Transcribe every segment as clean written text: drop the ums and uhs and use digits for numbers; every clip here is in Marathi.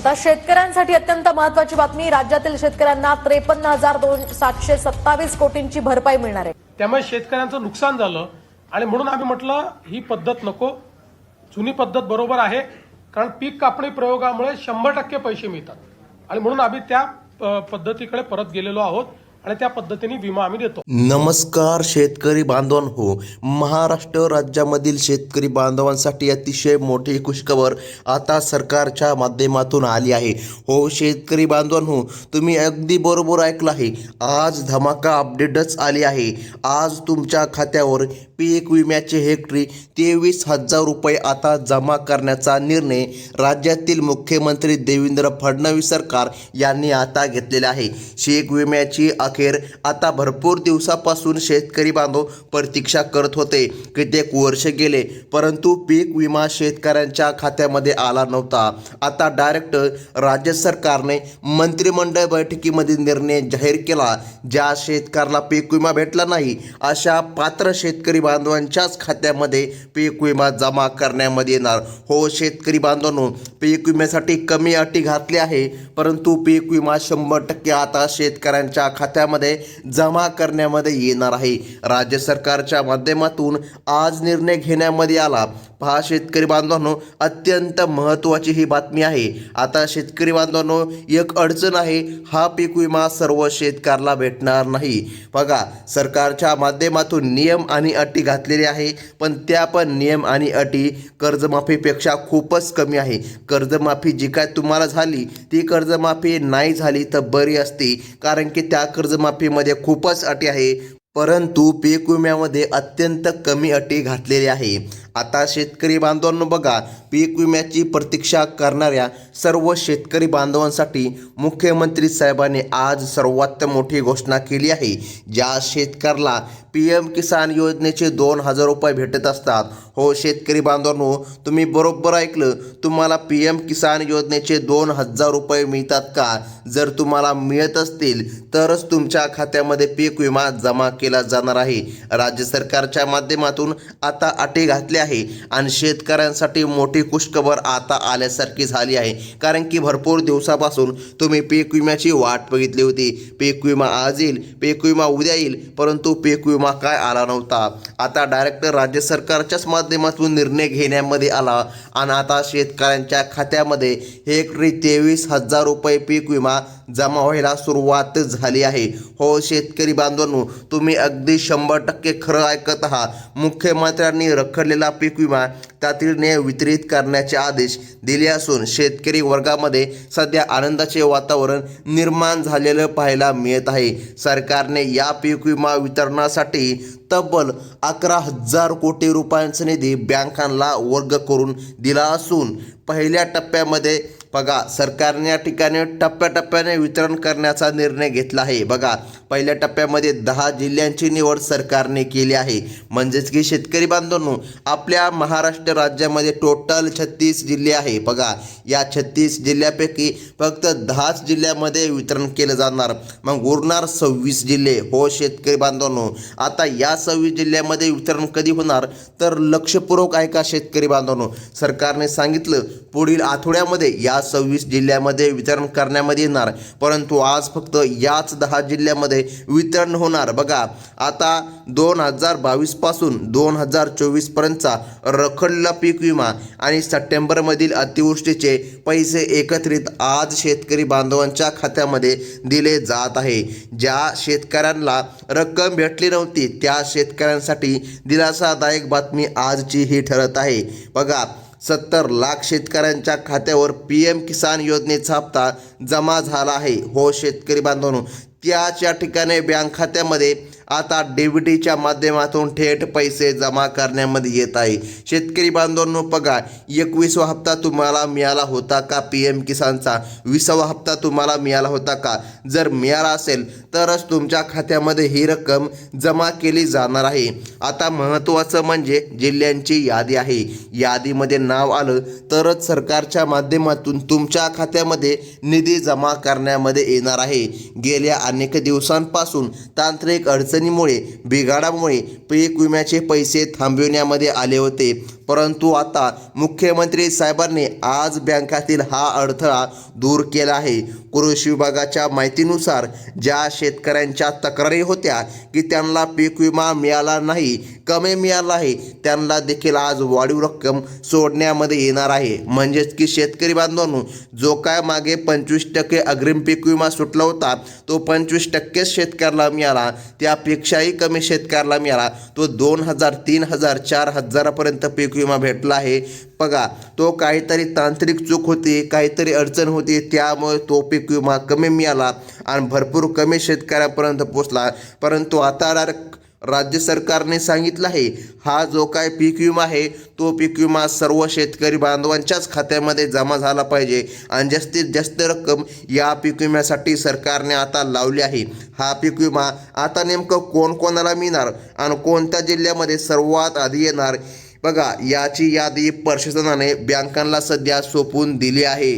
आता शेतकऱ्यांसाठी अत्यंत महत्त्वाची बातमी, राज्यातील शेतकऱ्यांना 53,727 कोटींची भरपाई मिळणार आहे। त्यामुळे शेतकऱ्यांचं नुकसान झालं आणि म्हणून आम्ही म्हटलं ही पद्धत नको, जुनी पद्धत बरोबर आहे, कारण पीक कापणी प्रयोगामुळे 100% पैसे मिळतात आणि म्हणून आम्ही त्या पद्धतीकडे परत गेलेलो आहोत आणि त्या पद्धतीने विमा आम्ही देतो। नमस्कार शेतकरी बांधवांनो, महाराष्ट्र राज्यामधील शेतकरी बांधवांसाठी अतिशय मोठी खुशखबर आता सरकारच्या माध्यमातून आली आहे। हो शेतकरी बांधवांनो, तुम्ही अगदी बरोबर ऐकलं आहे, आज धमाका अपडेटच आली आहे। आज तुमच्या खात्यावर पीक विम्याचे हेक्टरी 23,000 रुपये आता जमा करण्याचा निर्णय राज्यातील मुख्यमंत्री देवेंद्र फडणवीस सरकार यांनी आता घेतलेला आहे। पीक विम्याची अखेर आता भरपूर दिवसापासून शेतकरी बांधव प्रतीक्षा करत होते। कित्येक वर्ष गेले परंतु पीक विमा शेतकऱ्यांच्या खात्यामध्ये आला नव्हता। आता डायरेक्ट राज्य सरकारने मंत्रिमंडळ बैठकीमध्ये निर्णय जाहीर केला। ज्या शेतकऱ्याला पीक विमा भेटला नाही अशा पात्र शेतकरी बांधवांच्याच खात्यामध्ये पीक विमा जमा करण्यामध्ये येणार। हो शेतकरी बांधवांनो, पीक विम्यासाठी कमी अटी घातली आहे परंतु पीक विमा 100% आता शेतकऱ्यांच्या खात्यामध्ये जमा करण्यामध्ये येणार आहे। राज्य सरकारच्या माध्यमातून आज निर्णय घेण्यामध्ये आला। पहा शेतकरी बांधवांनो, अत्यंत महत्त्वाची ही बातमी आहे। आता शेतकरी बांधवांनो, एक अडचण आहे, हा पीक विमा सर्व शेतकऱ्याला भेटणार नाही। बघा, सरकारच्या माध्यमातून नियम आणि अटी घातलेली आहे, पण त्या पण नियम आणि अटी कर्जमाफीपेक्षा खूपच कमी आहे। कर्जमाफी जी काय तुम्हाला झाली ती कर्जमाफी नाही झाली तर बरी असती, कारण की त्या कर्जमाफीमध्ये खूपच अटी आहे, परंतु पीक विम्यामध्ये अत्यंत कमी अटी घातलेल्या आहे। आता शेतकरी बांधवांनो बघा, पीक विम्याची प्रतीक्षा करणाऱ्या सर्व शेतकरी बांधवांसाठी मुख्यमंत्री साहेबांनी आज सर्वात मोठी घोषणा केली आहे। ज्या शेतकऱ्याला PM किसान योजनेचे 2,000 रुपये भेटत असतात, हो शेतकरी बांधवांनो तुम्ही बरोबर ऐकलं, तुम्हाला PM किसान योजनेचे 2,000 रुपये मिळतात का? जर तुम्हाला मिळत असतील तरच तुमच्या खात्यामध्ये पीक विमा जमा केला जाणार आहे। राज्य सरकारच्या माध्यमातून आता अटी घातली आहे आणि शेतकऱ्यांसाठी मोठी खुशखबर आता आल्यासारखी झाली आहे, कारण की भरपूर दिवसापासून तुम्ही पीक विम्याची वाट बघितली होती। पीक विमा आज येईल, पीक विमा उद्या येईल, परंतु पीक विमा काय आला नव्हता। आता डायरेक्ट राज्य सरकारच्याच माध्यमातून निर्णय घेण्यामध्ये आला आणि आता शेतकऱ्यांच्या खात्यामध्ये हेक्टरी 23,000 रुपये पीक विमा जमा व्हायला सुरुवात झाली आहे। हो शेतकरी बांधवांनो, तुम्ही अगदी 100% खरं ऐकत आहात। मुख्यमंत्र्यांनी रखडलेला पीक विमा तातडीने वितरित करण्याचे आदेश दिले असून शेतकरी वर्गामध्ये सध्या आनंदाचे वातावरण निर्माण झालेलं पाहायला मिळत आहे। सरकारने या पीक विमा वितरणासाठी तब्बल 11,000 कोटी रुपयांचा निधी बँकांना वर्ग करून दिला असून पहिल्या टप्प्यामध्ये बघा सरकारने या ठिकाणी टप्प्याटप्प्याने वितरण करण्याचा निर्णय घेतला आहे। बघा, पहिल्या टप्प्यामध्ये 10 जिल्ह्यांची निवड सरकारने केली आहे। म्हणजेच की शेतकरी बांधवांनो, आपल्या महाराष्ट्र राज्यामध्ये टोटल 36 जिल्हे आहे। बघा, या 36 जिल्ह्यापैकी फक्त 10 जिल्ह्यामध्ये वितरण केलं जाणार, मग उरणार 26 जिल्हे। हो शेतकरी बांधवांनो, आता या 26 जिल्ह्यामध्ये वितरण कधी होणार तर लक्षपूर्वक ऐका शेतकरी बांधवांनो, सरकारने सांगितलं पुढील आठवड्यामध्ये या 26 जिल्ह्यामध्ये वितरण करण्यामध्ये येणार, परंतु आज फक्त याच 10 जिल्ह्यामध्ये वितरण होणार। बघा, आता 2022 पासून 2024 पर्यंतचा रखडलेला पीक विमा आणि सप्टेंबरमधील अतिवृष्टीचे पैसे एकत्रित आज शेतकरी बांधवांच्या खात्यामध्ये दिले जात आहे। ज्या शेतकऱ्यांना रक्कम भेटली नव्हती त्या शेतकऱ्यांसाठी दिलासादायक बातमी आजची ही ठरत आहे। बघा, 70 लाख शेतकऱ्यांच्या खात्यावर PM किसान योजनेचा हप्ता जमा झाला आहे। हो शेतकरी बांधवांनो, त्याच या ठिकाणी बँक खात्यामध्ये आता DBTच्या माध्यमातून थेट पैसे जमा करण्यामध्ये येत आहे। शेतकरी बांधवांनो बघा, 21वा हप्ता तुम्हाला मिळाला होता का PM किसानचा? 20वा हप्ता तुम्हाला मिळाला होता का? जर मिळाला असेल तरच तुमच्या खात्यामध्ये ही रक्कम जमा केली जाणार आहे। आता महत्त्वाचं म्हणजे जिल्ह्यांची यादी आहे। यादीमध्ये नाव आलं तरच सरकारच्या माध्यमातून तुमच्या खात्यामध्ये निधी जमा करण्यामध्ये येणार आहे। गेल्या अनेक दिवसांपासून तांत्रिक अडचणीमुळे बिघाडामुळे पीक विम्याचे पैसे थांबविण्यामध्ये आले होते, परंतु आता मुख्यमंत्री साहेबांनी आज बँकातील हा अडथळा दूर केला आहे. कृषी विभागाच्या माहितीनुसार ज्या शेतकऱ्यांच्या तक्रारी होत्या की त्यांना पीक विमा मिळाला नाही, कमी मिळाला आहे, त्यांना देखील आज वाढीव रक्कम सोडण्यामध्ये येणार आहे. म्हणजेच की शेतकरी बांधवांनो, जो काय मागे 25% अग्रिम पीक विमा सुटला होता तो 25% शेतकऱ्याला मिळाला, त्यापेक्षाही कमी शेतकऱ्याला मिळाला. तो 2,000, 3,000, 4,000 पर्यंत पीक विमा भेटला आहे. बघा, तो काहीतरी तांत्रिक चूक होती, काहीतरी अडचण होती, त्यामुळे तो पीक विमा कमी मिळाला आणि भरपूर कमी शेतकऱ्यापर्यंत पोचला. परंतु आता राज्य सरकारने सांगितलं आहे, हा जो काय पीक विमा आहे तो पीक विमा सर्व शेतकरी बांधवांच्याच खात्यामध्ये जमा झाला पाहिजे आणि जास्तीत जास्त रक्कम या पीक विम्यासाठी सरकारने आता लावली आहे. हा पीक विमा आता नेमकं कोणाला मिळणार आणि कोणत्या जिल्ह्यामध्ये सर्वात आधी येणार, बघा याची यादी प्रशासनाने बँकांना सध्या सोपवून दिली आहे.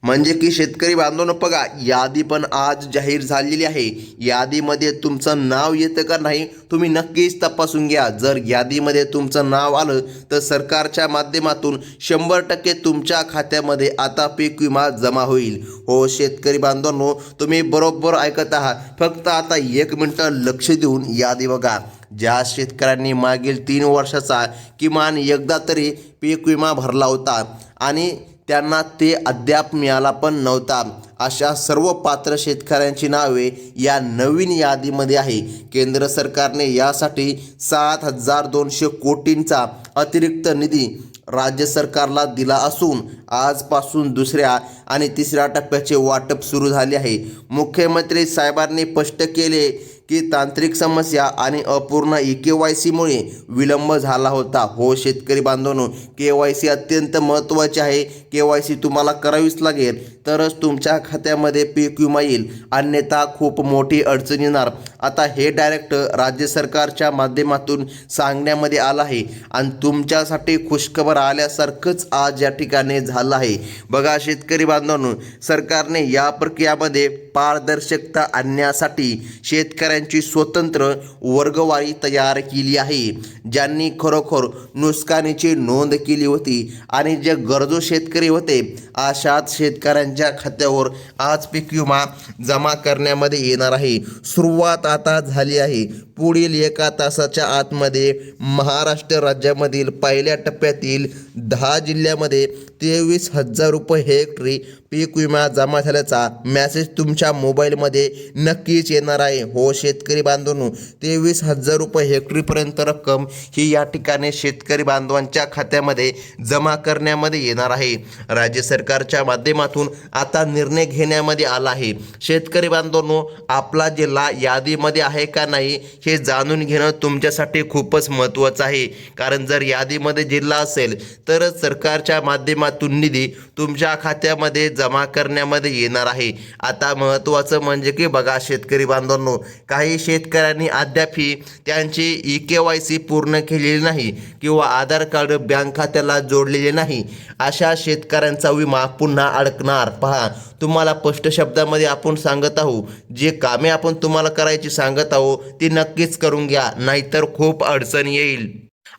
म्हणजे की शेतकरी बांधवांनो, बघा यादी पण आज जाहीर झालेली आहे. यादीमध्ये तुमचं नाव येतं का नाही तुम्ही नक्कीच तपासून घ्या. जर यादीमध्ये तुमचं नाव आलं तर सरकारच्या माध्यमातून 100% तुमच्या खात्यामध्ये आता पीक विमा जमा होईल. हो शेतकरी बांधवांनो, तुम्ही बरोबर ऐकत आहात. फक्त आता 1 मिनिटं लक्ष देऊन यादी बघा. ज्या शेतकऱ्यांनी मागील 3 वर्षाचा किमान एकदा तरी पीक विमा भरला होता आणि त्यांना ते अद्याप मिळाला पण नव्हता, अशा सर्व पात्र शेतकऱ्यांची नावे या नवीन यादीमध्ये आहे. केंद्र सरकारने यासाठी 7,200 कोटींचा अतिरिक्त निधी राज्य सरकारला दिला असून आजपासून 2ऱ्या आणि 3ऱ्या टप्प्याचे वाटप सुरू झाले आहे. मुख्यमंत्री साहेबांनी स्पष्ट केले की तांत्रिक समस्या आणि अपूर्ण KYCमुळे विलंब झाला होता. हो शेतकरी बांधवांनो, KYC अत्यंत महत्त्वाचे आहे. KYC तुम्हाला करावीच लागेल तरच तुमच्या खात्यामध्ये पीक विमा येईल, अन्यथा खूप मोठी अडचण येणार. आता हे डायरेक्ट राज्य सरकारच्या माध्यमातून सांगण्यामध्ये आलं आहे आणि तुमच्यासाठी खुशखबर आल्यासारखंच आज या ठिकाणी झालं आहे. बघा शेतकरी बांधवांनो, सरकारने या प्रक्रियामध्ये पारदर्शकता आणण्यासाठी शेतकऱ्यांची स्वतंत्र वर्गवारी तयार केली आहे. ज्यांनी खरोखर नुकसानीची नोंद केली होती आणि जे गरजू शेतकरी होते अशाच शेतकऱ्यांच्या खात्यावर आज पीक विमा जमा करण्यामध्ये येणार आहे. सुरुवात आता झाली आहे. पुढील 1 तासाच्या आतमध्ये महाराष्ट्र राज्यामधील पहिल्या टप्प्यातील 10 जिल्ह्यामध्ये 23,000 रुपये हेक्टरी पीक विमा जमा झाल्याचा मेसेज तुमच्या मोबाईलमध्ये नक्कीच येणार आहे. हो शेतकरी बांधवांनो, 23,000 रुपये हेक्टरीपर्यंत रक्कम ही या ठिकाणी शेतकरी बांधवांच्या खात्यामध्ये जमा करण्यामध्ये येणार आहे. राज्य सरकारच्या माध्यमातून आता निर्णय घेण्यामध्ये आला आहे. शेतकरी बांधवांनो, आपला जिल्हा यादीमध्ये आहे का नाही हे जाणून घेणं तुमच्यासाठी खूपच महत्त्वाचं आहे. कारण जर यादीमध्ये जिल्हा असेल तरच सरकारच्या माध्यमातून निधी तुमच्या खात्यामध्ये जमा करण्यामध्ये येणार आहे. आता महत्त्वाचं म्हणजे की बघा शेतकरी बांधवांनो, काही शेतकऱ्यांनी अद्यापही त्यांची KYC पूर्ण केलेली नाही किंवा आधार कार्ड बँक खात्याला जोडलेले नाही, अशा शेतकऱ्यांचा विमा पुन्हा अडकणार. पहा, तुम्हाला स्पष्ट शब्दामध्ये आपण सांगत आहोत, जे कामे आपण तुम्हाला करायची सांगत आहोत ती नक्कीच करून घ्या, नाहीतर खूप अडचण येईल.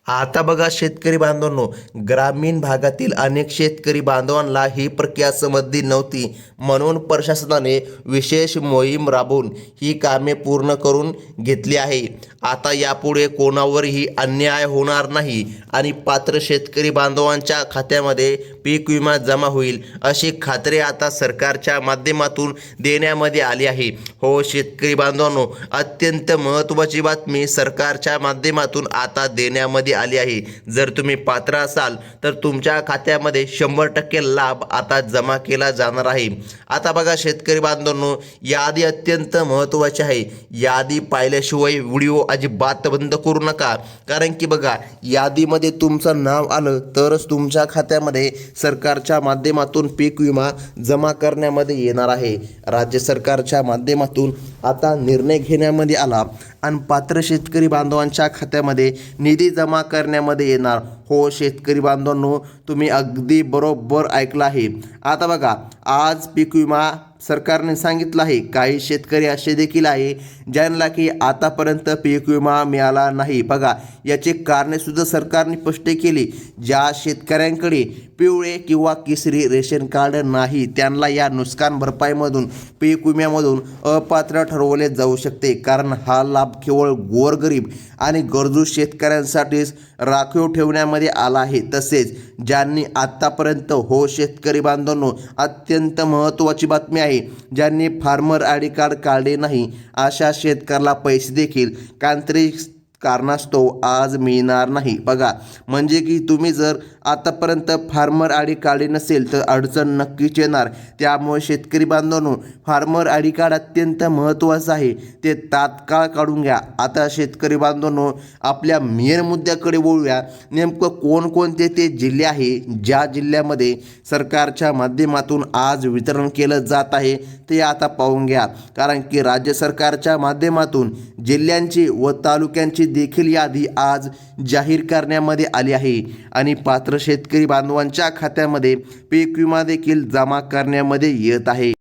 आता बघा शेतकरी बांधवांनो, ग्रामीण भागातील अनेक शेतकरी बांधवांना ही प्रक्रिया समजली नव्हती, म्हणून प्रशासनाने विशेष मोहीम राबवून ही कामे पूर्ण करून घेतली आहे. आता यापुढे कोणावरही अन्याय होणार नाही आणि पात्र शेतकरी बांधवांच्या खात्यामध्ये पीक विमा जमा होईल अशी खात्री आता सरकारच्या माध्यमातून देण्यामध्ये आली आहे. हो शेतकरी बांधवांनो, अत्यंत महत्त्वाची बातमी सरकारच्या माध्यमातून आता देण्यामध्ये आली आहे. जर तुम्ही पात्र असाल तर तुमच्या खात्यामध्ये 100% लाभ आता जमा केला जाणार आहे. आता बघा शेतकरी बांधवांनो, यादी अत्यंत महत्त्वाची आहे. यादी पाहिल्याशिवाय व्हिडिओ अजिबात बंद करू नका, कारण की बघा यादीमध्ये तुमचं नाव आलं तरच तुमच्या खात्यामध्ये सरकारच्या माध्यमातून पीक विमा जमा करण्यामध्ये येणार आहे. राज्य सरकारच्या माध्यमातून आता निर्णय घेण्यामध्ये आला आणि पात्र शेतकरी बांधवांच्या खात्यामध्ये निधी जमा करण्यामध्ये येणार. हो शेतकरी बांधवांनो, तुम्ही अगदी बरोबर ऐकलं आहे. आता बघा, आज पीक विमा सरकारने सांगितलं आहे. काही शेतकरी असे देखील आहे ज्यांना की आतापर्यंत पीक विमा मिळाला नाही. बघा, याची कारणे सुद्धा सरकारने स्पष्ट केली. ज्या शेतकऱ्यांकडे पिवळे किंवा केसरी रेशन कार्ड नाही त्यांना या नुकसान भरपाईमधून पीक विम्यामधून अपात्र ठरवले जाऊ शकते, कारण हा लाभ केवळ गोरगरीब आणि गरजू शेतकऱ्यांसाठीच राखीव ठेवण्यामध्ये आला आहे. तसेच ज्यांनी आत्तापर्यंत हो शेतकरी बांधवांनो, अत्यंत महत्त्वाची बातमी आहे, ज्यांनी फार्मर आय डी कार्ड काढले नाही अशा शेतकऱ्याला पैसे देखील तांत्रिक कारणास्तव आज मिळणार नाही. बघा, म्हणजे की तुम्ही जर आतापर्यंत फार्मर आय डी काढले नसेल तर अडचण नक्कीच येणार. त्यामुळे शेतकरी बांधवांनो, फार्मर आय डी कार्ड अत्यंत महत्त्वाचं आहे, ते तात्काळ काढून घ्या. आता शेतकरी बांधवांनो, आपल्या मेन मुद्द्याकडे वळूया. नेमकं कोणकोणते ते जिल्हे आहे ज्या जिल्ह्यामध्ये सरकारच्या माध्यमातून आज वितरण केलं जात आहे ते आता पाहून घ्या. कारण की राज्य सरकारच्या माध्यमातून जिल्ह्यांची व तालुक्यांची देखील यादी आज जाहीर करण्यामध्ये आली आहे आणि पात्र शेतकरी बांधवांच्या खात्यामध्ये पीक विमा देखील जमा करण्यामध्ये येत आहे.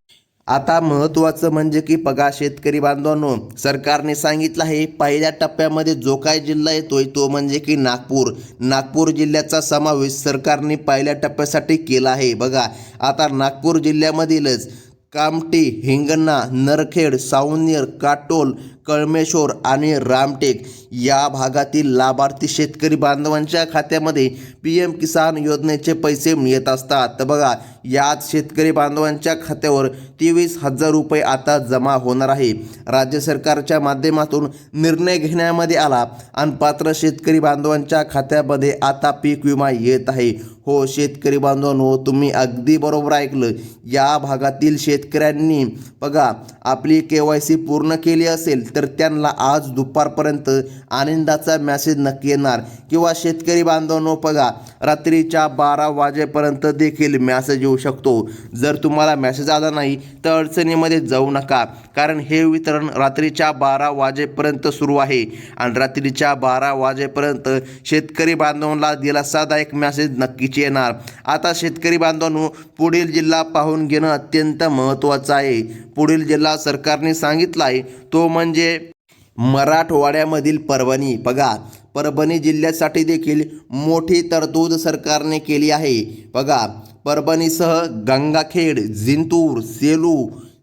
आता महत्त्वाचं म्हणजे की बघा शेतकरी बांधवांनो, सरकारने सांगितलं आहे पहिल्या टप्प्यामध्ये जो काय जिल्हा येतोय तो म्हणजे की नागपूर जिल्ह्याचा समावेश सरकारने पहिल्या टप्प्यासाठी केला आहे. बघा, आता नागपूर जिल्ह्यामधीलच कामठी, हिंगणा, नरखेड, सावनेर, काटोल, कळमेश्वर आणि रामटेक या भागातील लाभार्थी शेतकरी बांधवांच्या खात्यामध्ये PM किसान योजनेचे पैसे मिळत असतात. तर बघा, याच शेतकरी बांधवांच्या खात्यावर 23,000 रुपये आता जमा होणार आहे. राज्य सरकारच्या माध्यमातून निर्णय घेण्यामध्ये आला आणि पात्र शेतकरी बांधवांच्या खात्यामध्ये आता पीक विमा येत आहे. हो शेतकरी बांधवांनो, तुम्ही अगदी बरोबर ऐकलं. या भागातील शेतकऱ्यांनी बघा आपली KYC पूर्ण केली असेल तर त्यांना आज दुपारपर्यंत आनंदाचा मेसेज नक्की येणार. किंवा शेतकरी बांधवांनो, बघा रात्रीच्या 12 वाजेपर्यंत देखील मेसेज येऊ शकतो. जर तुम्हाला मेसेज आला नाही तर अडचणीमध्ये जाऊ नका, कारण हे वितरण रात्रीच्या 12 वाजेपर्यंत सुरू आहे आणि रात्रीच्या 12 वाजेपर्यंत शेतकरी बांधवांना दिलासादायक मेसेज नक्कीच येणार. आता शेतकरी बांधवांनो, पुढील जिल्हा पाहून घेणं अत्यंत महत्त्वाचं आहे. पुढील जिल्हा सरकारने सांगितला आहे तो म्हणजे मराठवाड्यामधील परभणी. बघा, परभणी जिल्ह्यासाठी देखील मोठी तरतूद सरकारने केली आहे. बघा, परभणीसह गंगाखेड, जिंतूर, सेलू,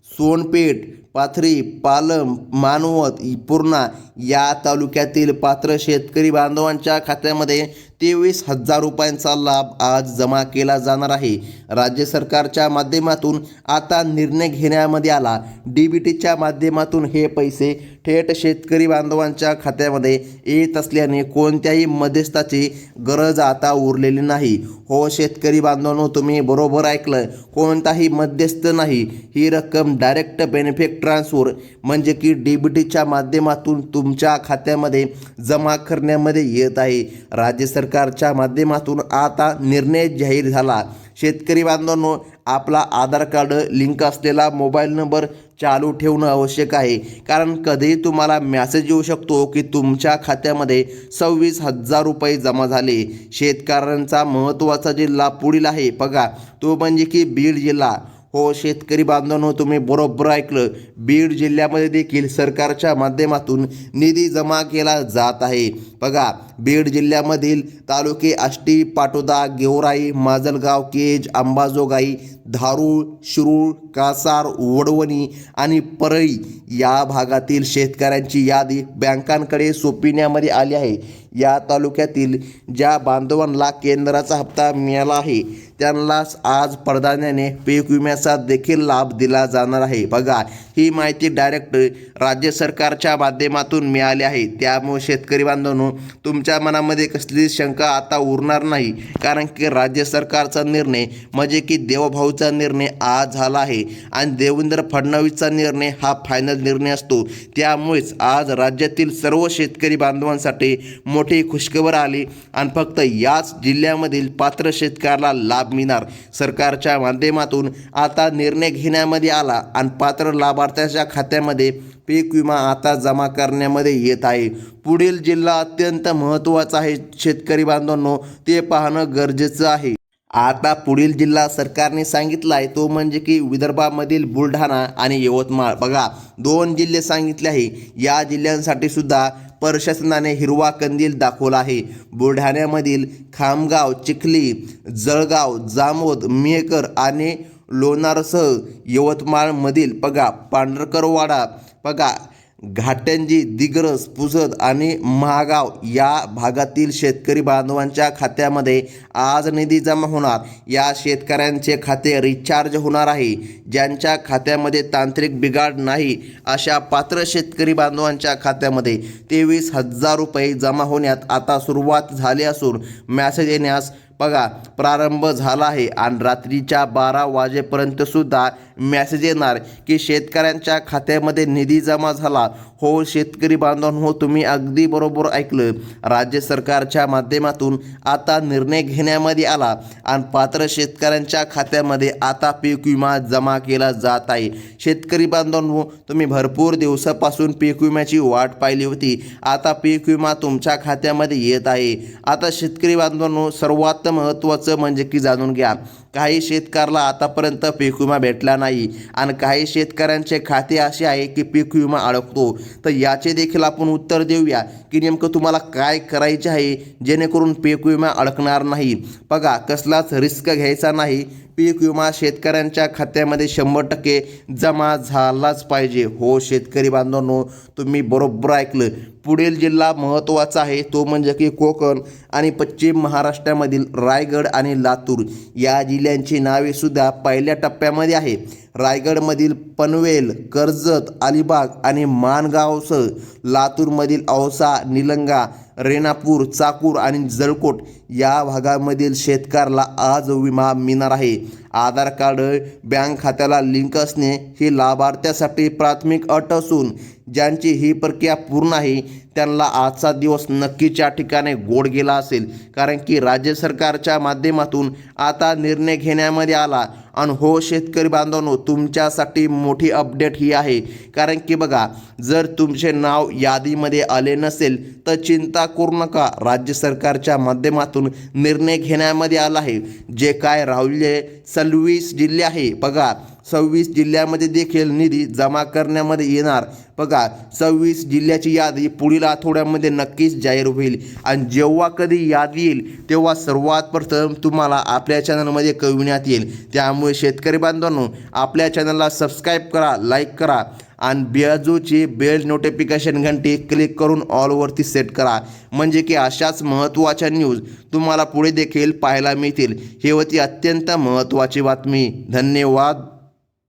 सोनपेठ, पाथरी, पालम, मानवत, पूर्णा या तालुक्यातील पात्र शेतकरी बांधवांच्या खात्यामध्ये 23,000 रुपयांचा लाभ आज जमा केला जाणार आहे. राज्य सरकारच्या माध्यमातून आता निर्णय घेण्यामध्ये आला. DBTच्या माध्यमातून हे पैसे थेट शेतकरी बांधवांच्या खात्यामध्ये येत असल्याने कोणत्याही मध्यस्थाची गरज आता उरलेली नाही. हो शेतकरी बांधवांनो, तुम्ही बरोबर ऐकलं, कोणताही मध्यस्थ नाही. ही रक्कम डायरेक्ट बेनिफिट ट्रान्सफर म्हणजे की DBTच्या माध्यमातून तुमच्या खात्यामध्ये जमा करण्यामध्ये येत आहे. राज्य सरकारच्या माध्यमातून आता निर्णय जाहीर झाला. शेतकरी बांधवांनो, आपला आधार कार्ड लिंक असलेला मोबाईल नंबर चालू ठेवणं आवश्यक आहे, कारण कधीही तुम्हाला मेसेज येऊ शकतो की तुमच्या खात्यामध्ये 26,000 रुपये जमा झाले. शेतकऱ्यांचा महत्त्वाचा जिल्हा पुढील आहे. बघा, तो म्हणजे की बीड जिल्हा. हो शेतकरी बांधवांनो, तुम्ही बरोबर ऐकलं, बीड जिल्ह्यामध्ये देखील सरकारच्या माध्यमातून निधी जमा केला जात आहे. बघा, बीड जिल्ह्यामधील तालुके आष्टी, पाटोदा, गेवराई, माजलगाव, केज, अंबाजोगाई, धारूळ, शिरूळ, कासार, वडवणी आणि परळी या भागातील शेतकऱ्यांची यादी बँकांकडे सोपविण्यामध्ये आली आहे. या तालुक्यातील ज्या बांधवांना केंद्राचा हप्ता मिळाला आहे त्यांनाच आज प्राधान्याने पीक विम्याचा देखील लाभ दिला जाणार आहे. बघा, ही माहिती डायरेक्ट राज्य सरकारच्या माध्यमातून मिळाली आहे. त्यामुळे शेतकरी बांधवांनो, तुमच्या मनामध्ये कसली शंका आता उरणार नाही, कारण की राज्य सरकारचा निर्णय म्हणजे की देवभाऊचा निर्णय आज झाला आहे आणि देवेंद्र फडणवीसचा निर्णय हा फायनल निर्णय असतो. त्यामुळेच आज राज्यातील सर्व शेतकरी बांधवांसाठी मोठी खुशखबर आली आणि फक्त याच जिल्ह्यामधील पात्र शेतकऱ्याला लाभ मिळणार. सरकारच्या माध्यमातून आता निर्णय घेण्यामध्ये आला आणि पात्र लाभार्थ्याच्या खात्यामध्ये पीक विमा आता जमा करण्यामध्ये येत आहे. पुढील जिल्हा अत्यंत महत्त्वाचा आहे शेतकरी बांधवांनो, ते पाहणं गरजेचं आहे. आता पुढील जिल्हा सरकारने सांगितला आहे तो म्हणजे की विदर्भामधील बुलढाणा आणि यवतमाळ. बघा, 2 जिल्हे सांगितले आहे. या जिल्ह्यांसाठी सुद्धा प्रशासनाने हिरवा कंदील दाखवला आहे. बुलढाण्यामधील खामगाव, चिखली, जळगाव, जामोद, मेहकर आणि लोणारसह यवतमाळमधील बघा पांढरकरवाडा, बघा घाटंजी, दिग्रस, पुसद आणि महागाव या भागातील शेतकरी बांधवांच्या खात्यामध्ये आज निधी जमा होणार. या शेतकऱ्यांचे खाते रिचार्ज होणार आहे. ज्यांच्या खात्यामध्ये तांत्रिक बिघाड नाही अशा पात्र शेतकरी बांधवांच्या खात्यामध्ये 23,000 रुपये जमा होण्यात आता सुरुवात झाली असून मॅसेज येण्यास बघा प्रारंभ झाला आहे. आणि रात्रीच्या 12 वाजेपर्यंत सुद्धा मॅसेज येणार की शेतकऱ्यांच्या खात्यामध्ये निधी जमा झाला. हो शेतकरी बांधवांनो, तुम्ही अगदी बरोबर ऐकलं. राज्य सरकारच्या माध्यमातून आता निर्णय घेण्यामध्ये आला आणि पात्र शेतकऱ्यांच्या खात्यामध्ये आता पीक विमा जमा केला जात आहे. शेतकरी बांधवांनो, तुम्ही भरपूर दिवसापासून पीक विम्याची वाट पाहिली होती. आता पीक विमा तुमच्या खात्यामध्ये येत आहे. आता शेतकरी बांधवांनो, सर्वात महत्त्वाचं म्हणजे की जाणून घ्या, काही शेतकऱ्याला आतापर्यंत पीक विमा भेटला नाही आणि काही शेतकऱ्यांचे खाते असे आहे की पीक विमा अडकतो. तर याचे देखील आपण उत्तर देऊया की नेमकं तुम्हाला काय करायचे आहे जेणेकरून पीक विमा अडकणार नाही. बघा, कसलाच रिस्क घ्यायचा नाही. पीक विमा शेतकऱ्यांच्या खात्यामध्ये 100% जमा झालाच पाहिजे. हो शेतकरी बांधवांनो, तुम्ही बरोबर ऐकलं. पुढील जिल्हा महत्त्वाचा आहे तो म्हणजे की कोकण आणि पश्चिम महाराष्ट्रामधील रायगड आणि लातूर या जिल्ह्यांची नावे सुद्धा पहिल्या टप्प्यामध्ये आहे. रायगडमधील पनवेल, कर्जत, अलिबाग आणि माणगावसह लातूरमधील औसा, निलंगा, रेणापूर, चाकूर आणि जळकोट या भागामधील शेतकऱ्याला आज विमा मिळणार आहे. आधार कार्ड बँक खात्याला लिंक असणे ही लाभार्थ्यासाठी प्राथमिक अट असून ज्यांची ही प्रक्रिया पूर्ण आहे त्यांना आजचा दिवस नक्कीच्या ठिकाणी गोड गेला असेल. कारण की राज्य सरकारच्या माध्यमातून आता निर्णय घेण्यामध्ये आला. आणि हो शेतकरी बांधवांनो, तुमच्यासाठी मोठी अपडेट ही आहे. कारण की बघा, जर तुमचे नाव यादीमध्ये आले नसेल तर चिंता करू नका. राज्य सरकारच्या माध्यमातून निर्णय घेण्यामध्ये आला आहे. जे काय राहिले 26 जिल्हे आहे, बघा 26 जिल्ह्यामध्ये देखील निधी जमा करण्यामध्ये येणार. बघा, 26 जिल्ह्याची यादी पुढील आठवड्यामध्ये नक्कीच जाहीर होईल. आणि जेव्हा कधी यादी येईल तेव्हा सर्वात प्रथम तुम्हाला आपल्या चॅनलमध्ये कळविण्यात येईल. त्यामुळे शेतकरी बांधवांनो, आपल्या चॅनलला सबस्क्राईब करा, लाईक करा आणि बाजूची बेल नोटिफिकेशन घंटी क्लिक करून ऑलवरती सेट करा. म्हणजे की अशाच महत्त्वाच्या न्यूज तुम्हाला पुढे देखील पाहायला मिळतील. ही होती अत्यंत महत्त्वाची बातमी. धन्यवाद.